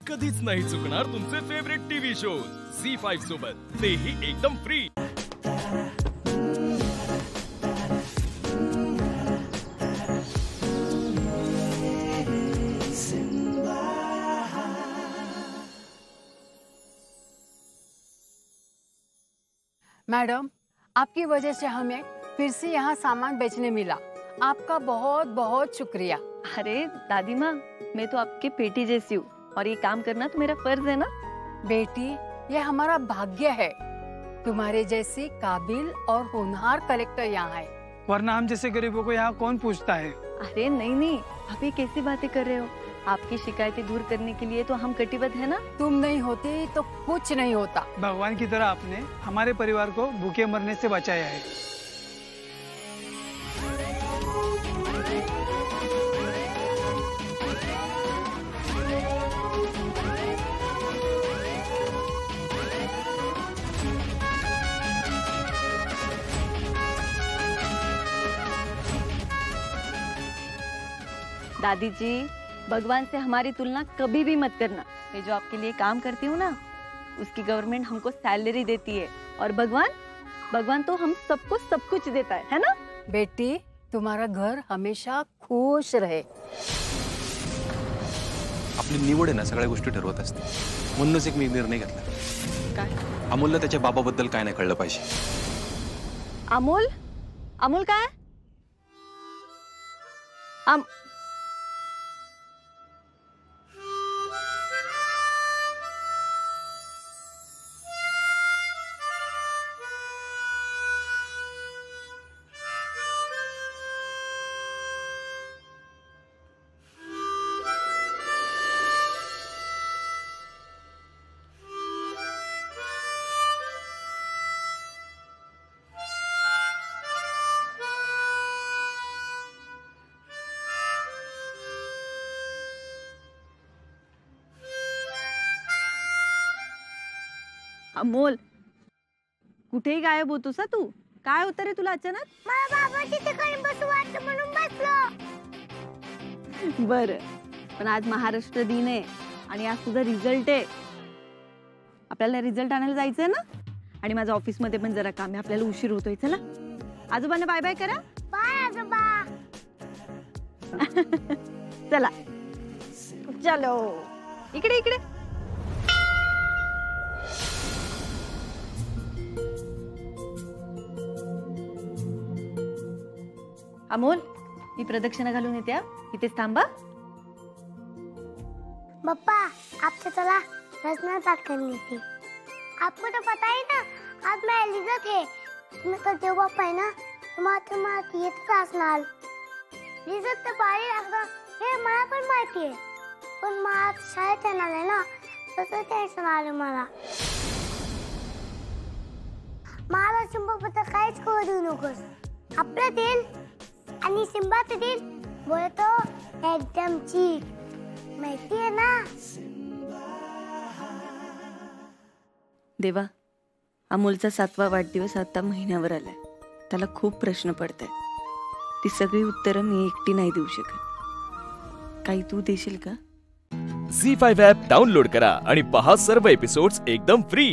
कधीच नाही चुकणार तुमचे फेवरेट टीव्ही शोज झी5 सोबत, तेही एकदम फ्री। मैडम, आपकी वजह से हमें फिर से यहाँ सामान बेचने मिला। आपका बहुत बहुत शुक्रिया। अरे दादी माँ, मैं तो आपके बेटी जैसी हूँ और ये काम करना तो मेरा फर्ज है ना। बेटी, ये हमारा भाग्य है, तुम्हारे जैसी काबिल और होनहार कलेक्टर यहाँ है, वरना हम जैसे गरीबों को यहाँ कौन पूछता है। अरे नहीं नहीं, आप ये कैसी बातें कर रहे हो। आपकी शिकायतें दूर करने के लिए तो हम कटिबद्ध है ना। तुम नहीं होती तो कुछ नहीं होता। भगवान की तरह आपने हमारे परिवार को भूखे मरने से बचाया है। दादी जी, भगवान से हमारी तुलना कभी भी मत करना। मैं जो आपके लिए काम करती हूँ ना, उसकी गवर्नमेंट हमको सैलरी देती है और भगवान तो हम सबको सब कुछ देता है ना। बेटी, तुम्हारा घर हमेशा खुश रहे। आपली निवड आहे ना सगळ्या गोष्टी ठरवत असते, म्हणूनच एक मी निर्णय घेतला। काय? अमोलला त्याच्या बाबाबद्दल काय नाही कळलं पाहिजे। अमोल काय? अमोल, कुठेही गायब होतोस तू? काय होतं रे तुला अचानक? मला बाबा तिथे काही बसू वाटतं म्हणून बसलो। बरं, पण आज महाराष्ट्र दिन आहे आणि आज तुझा रिझल्ट आहे। आपल्याला रिझल्ट आणायला जायचंय ना, आणि माझ्या ऑफिस मध्ये पण जरा काम आहे, आपल्याला उशीर होतोय। चला आजोबांना बाय बाय करा। बाय आजोबा। चला चलो, इकडे इकडे। अमोल, मी प्रदक्षिणा घालून येते, इथेच थांबा। पप्पा, आपसे चला रचना तक करनी थी। आपको तो पता ही ना, आज मैं एलिजा थे। तुम्हें तो जो पापा है ना, तुम्हारा ये तो सासनाल। रिजल्ट तो बारी लागला, हे मला पण माहिती आहे। पण मला शाळेत येणार आहे ना, तसं टेन्शन आलं मला। मला सिंबाबद्दल काहीच कळू देऊ नकोस। आपलं दिल आणि सिंबाचं दिल बोलतो एकदम ठीक, माहिती आहे ना। देवा, अमोलचा 7वा वाढदिवस आता महिन्यावर आलाय। त्याला खूप प्रश्न पडतायत, ती सगळी उत्तरं मी एकटी नाही देऊ शकत। काही तू देशील का? झी5 ॲप डाउनलोड करा आणि पहा सर्व एपिसोड्स एकदम फ्री।